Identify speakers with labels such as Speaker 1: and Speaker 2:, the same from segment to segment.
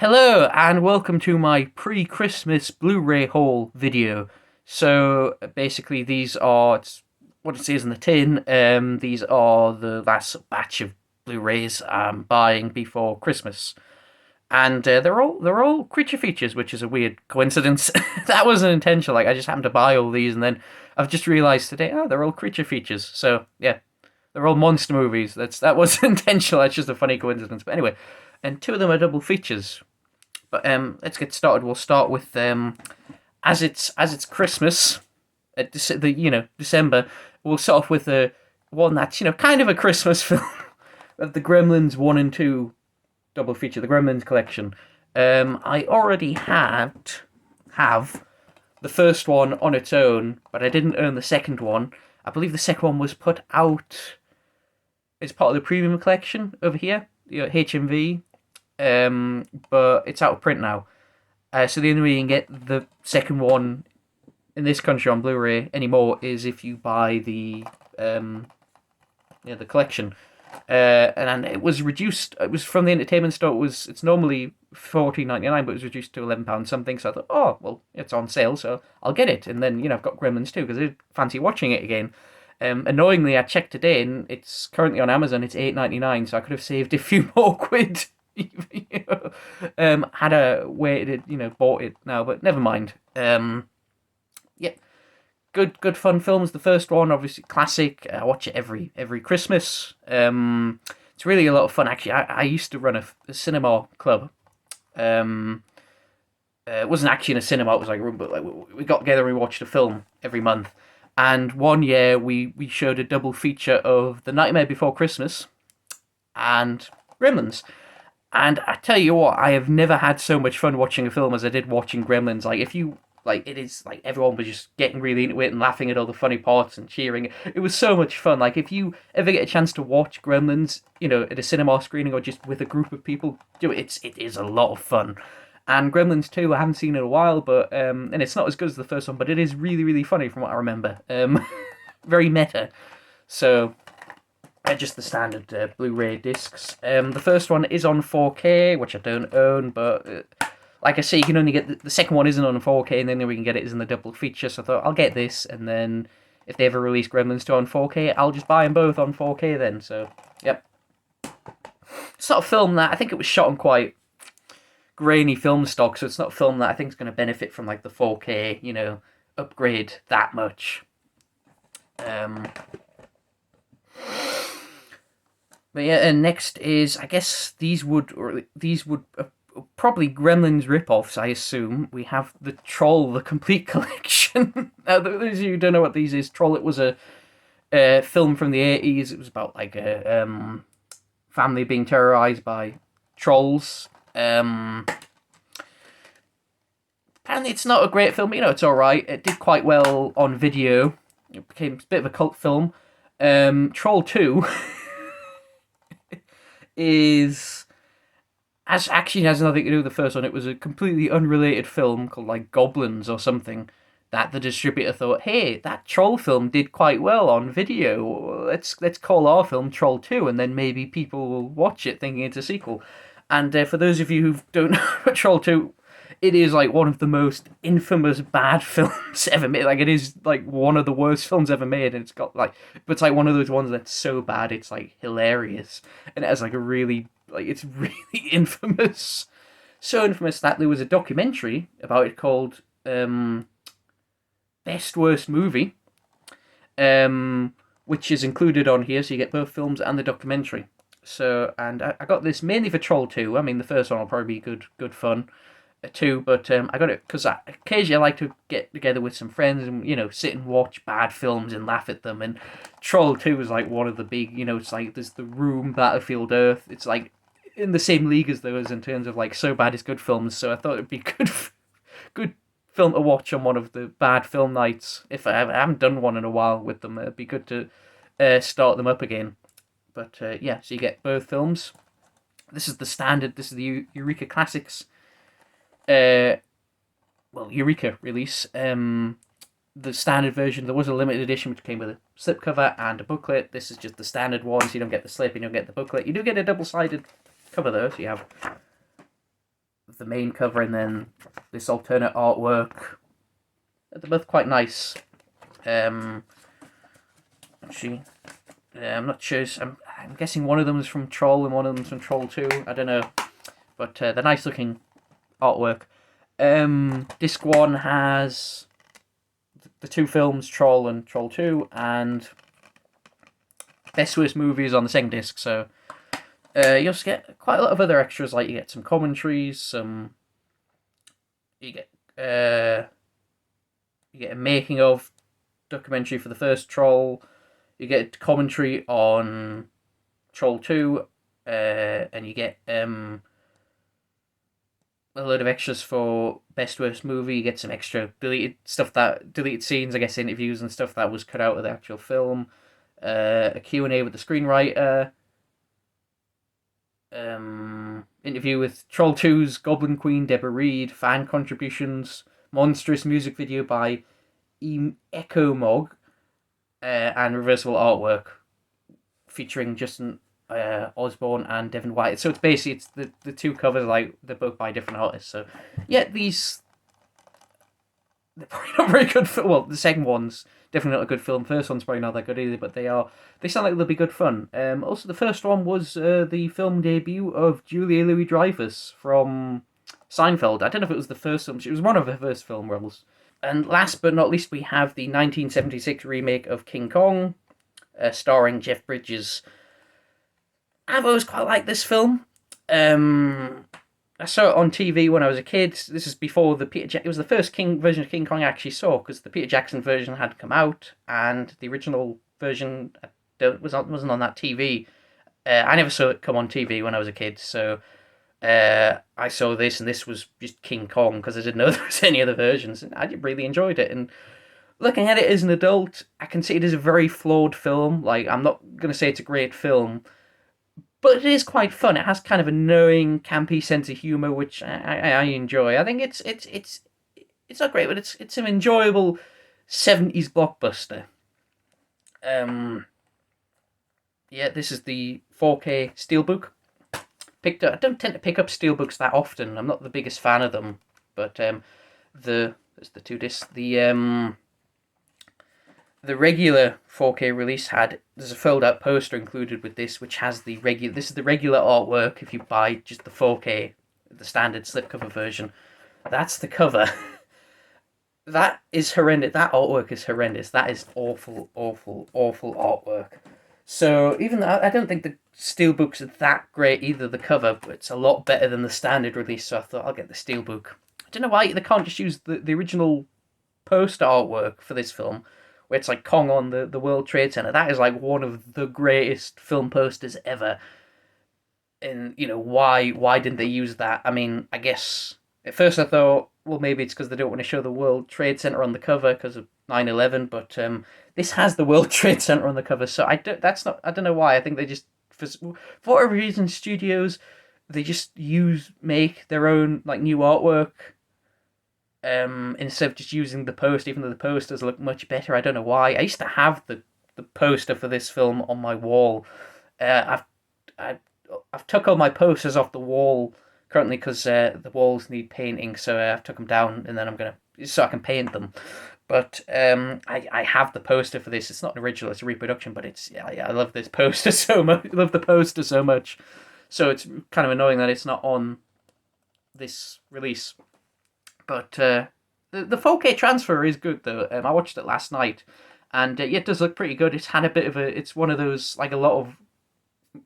Speaker 1: Hello and welcome to my pre-Christmas Blu-ray haul video. So basically these are what it says in the tin. These are the last batch of Blu-rays I'm buying before Christmas. And they're all creature features, which is a weird coincidence. That wasn't intentional. Like I just happened to buy all these and then I've just realized today, oh, they're all creature features. So yeah, they're all monster movies. That wasn't intentional. That's just a funny coincidence. But anyway, and two of them are double features. But let's get started. We'll start with as it's Christmas, December. We'll start off with a one that's kind of a Christmas film of the Gremlins 1 and 2 double feature, the Gremlins collection. I already have the first one on its own, but I didn't own the second one. I believe the second one was put out as part of the premium collection over here, HMV. But it's out of print now. So the only way you can get the second one in this country on Blu-ray anymore is if you buy the collection. And it was reduced. It was from the entertainment store. It's normally £14.99, but it was reduced to £11 something. So I thought, oh well, it's on sale, so I'll get it. And then I've got Gremlins too because I fancy watching it again. Annoyingly, I checked today and it's currently on Amazon. It's £8.99, so I could have saved a few more quid. Had a waited, bought it now, but never mind. Yeah, good fun films. The first one, obviously classic. I watch it every Christmas. It's really a lot of fun. Actually, I used to run a cinema club. It wasn't actually in a cinema. It was like a room, but like we got together and we watched a film every month. And one year we showed a double feature of The Nightmare Before Christmas and Gremlins. And I tell you what, I have never had so much fun watching a film as I did watching Gremlins. Like, if you, like, it is, like, everyone was just getting really into it and laughing at all the funny parts and cheering. It was so much fun. Like, if you ever get a chance to watch Gremlins, at a cinema screening or just with a group of people, do it. It is a lot of fun. And Gremlins 2, I haven't seen in a while, but, and it's not as good as the first one, but it is really, really funny from what I remember. Very meta. So, just the standard Blu-ray discs. The first one is on 4K, which I don't own, but like I say, you can only get the second one isn't on 4K, and then we can get it as in the double feature. So I thought I'll get this, and then if they ever release Gremlins 2 on 4K, I'll just buy them both on 4K then. So yep, it's not a film that I think it was shot on quite grainy film stock, so it's not a film that I think is going to benefit from like the 4K, upgrade that much. But yeah, and next is, I guess these would probably Gremlins rip-offs, I assume. We have the Troll, the complete collection. Now, those of you who don't know what these is, Troll, it was a film from the 80s. It was about like a family being terrorized by trolls. Apparently it's not a great film, it's alright. It did quite well on video. It became a bit of a cult film. Troll 2... actually has nothing to do with the first one. It was a completely unrelated film called like Goblins or something that the distributor thought, hey, that Troll film did quite well on video. Let's call our film Troll 2, and then maybe people will watch it thinking it's a sequel. And for those of you who don't know about Troll 2, it is like one of the most infamous bad films ever made. Like, it is like one of the worst films ever made, and but it's like one of those ones that's so bad it's like hilarious, and it has like a really it's really infamous, so infamous that there was a documentary about it called Best Worst Movie, which is included on here, so you get both films and the documentary. So, and I got this mainly for Troll 2. I mean, the first one will probably be good fun too, but I got it because occasionally I like to get together with some friends and sit and watch bad films and laugh at them. And Troll 2 is like one of the big, it's like there's The Room, Battlefield Earth. It's like in the same league as those in terms of like so bad it's good films. So I thought it'd be good film to watch on one of the bad film nights. If I haven't done one in a while with them, it'd be good to start them up again. But yeah, so you get both films. This is the standard. This is the Eureka Classics. Eureka release. The standard version, there was a limited edition which came with a slipcover and a booklet. This is just the standard one, so you don't get the slip, you don't get the booklet. You do get a double-sided cover though, so you have the main cover and then this alternate artwork. They're both quite nice. Actually, I'm not sure. I'm guessing one of them is from Troll and one of them is from Troll 2. I don't know, but they're nice looking artwork. Disc 1 has the two films, Troll and Troll 2, and Best Worst Movies on the second disc. So you also get quite a lot of other extras, like you get some commentaries, you get a making of documentary for the first Troll. You get commentary on Troll 2, and you get a load of extras for Best Worst Movie. You get some extra deleted scenes, I guess, interviews and stuff that was cut out of the actual film. A Q&A with the screenwriter. Interview with Troll 2's Goblin Queen Deborah Reed. Fan contributions. Monstrous music video by Echo Mog. And reversible artwork featuring Justin Osborne and Devin White. So it's basically the two covers, like they're both by different artists. So yeah, they're probably not very good. Well, the second one's definitely not a good film. First one's probably not that good either, but they sound like they'll be good fun. Also, the first one was the film debut of Julia Louis-Dreyfus from Seinfeld. I don't know if it was the first film. It was one of her first film roles. And last but not least, we have the 1976 remake of King Kong, starring Jeff Bridges. I've always quite liked this film. I saw it on TV when I was a kid. This is before it was the first version of King Kong I actually saw, because the Peter Jackson version had come out, and the original version wasn't on that TV. I never saw it come on TV when I was a kid, so I saw this, and this was just King Kong, because I didn't know there was any other versions, and I really enjoyed it. And looking at it as an adult, I can see it as a very flawed film. Like, I'm not going to say it's a great film, but it is quite fun. It has kind of a knowing, campy sense of humor, which I enjoy. I think it's not great, but it's an enjoyable 70s blockbuster. Yeah, this is the 4K steelbook. I don't tend to pick up steelbooks that often. I'm not the biggest fan of them, but there's the two discs. The regular 4K release there's a fold out poster included with this, which has this is the regular artwork. If you buy just the 4K, the standard slipcover version, that's the cover. That is horrendous. That artwork is horrendous. That is awful, awful, awful artwork. So even though I don't think the steelbooks are that great either, the cover, but it's a lot better than the standard release, so I thought I'll get the steelbook. I don't know why they can't just use the original poster artwork for this film, where it's like Kong on the World Trade Center. That is like one of the greatest film posters ever. And, why didn't they use that? I mean, I guess at first I thought, well, maybe it's because they don't want to show the World Trade Center on the cover because of 9/11, but this has the World Trade Center on the cover, so I don't know why. I think they just, for whatever reason, studios, they just make their own like new artwork, instead of just using the poster, even though the posters look much better. I don't know why. I used to have the poster for this film on my wall. I've took all my posters off the wall currently because the walls need painting, so I've took them down, and then so I can paint them. But I have the poster for this. It's not an original; it's a reproduction. But I love this poster so much. I love the poster so much. So it's kind of annoying that it's not on this release. But the 4K transfer is good though. I watched it last night, and it does look pretty good. It's had a bit of it's one of those, like a lot of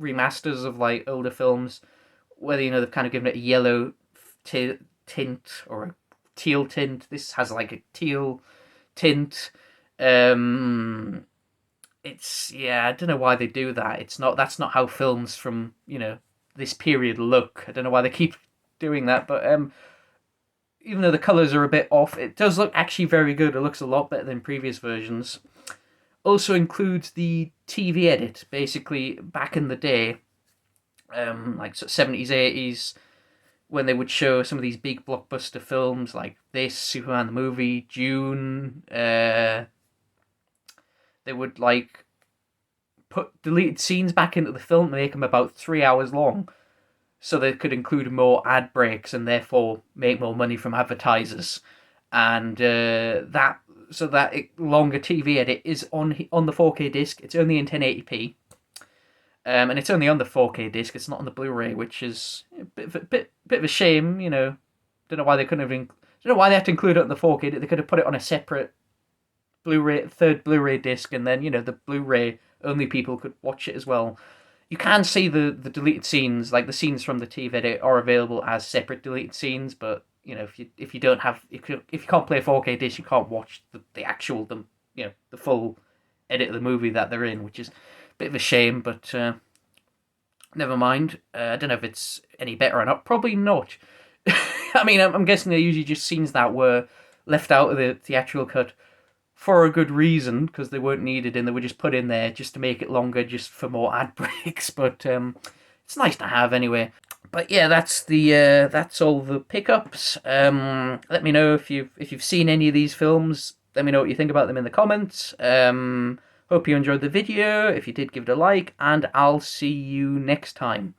Speaker 1: remasters of like older films, where they've kind of given it a yellow tint or a teal tint. This has like a teal tint. I don't know why they do that. That's not how films from this period look. I don't know why they keep doing that, but even though the colours are a bit off, it does look actually very good. It looks a lot better than previous versions. Also includes the TV edit, basically back in the day, like 70s, 80s, when they would show some of these big blockbuster films like this, Superman the movie, Dune. They would put deleted scenes back into the film and make them about 3 hours long. so they could include more ad breaks and therefore make more money from advertisers. And that longer TV edit is on the 4K disc. It's only in 1080p. And it's only on the 4K disc. It's not on the Blu-ray, which is a bit of a shame. Don't know why they couldn't have. Don't know why they had to include it on the 4K. They could have put it on a separate third Blu-ray disc, and then the Blu-ray only people could watch it as well. You can see the deleted scenes, like the scenes from the TV edit, are available as separate deleted scenes. But if you don't have if you can't play a 4K disc, you can't watch the actual the full edit of the movie that they're in, which is a bit of a shame. But never mind. I don't know if it's any better or not. Probably not. I mean, I'm guessing they're usually just scenes that were left out of the theatrical cut for a good reason, because they weren't needed and they were just put in there just to make it longer, just for more ad breaks. But it's nice to have anyway. But yeah, that's all the pickups. Let me know if you've seen any of these films. Let me know what you think about them in the comments. Hope you enjoyed the video. If you did, give it a like, and I'll see you next time.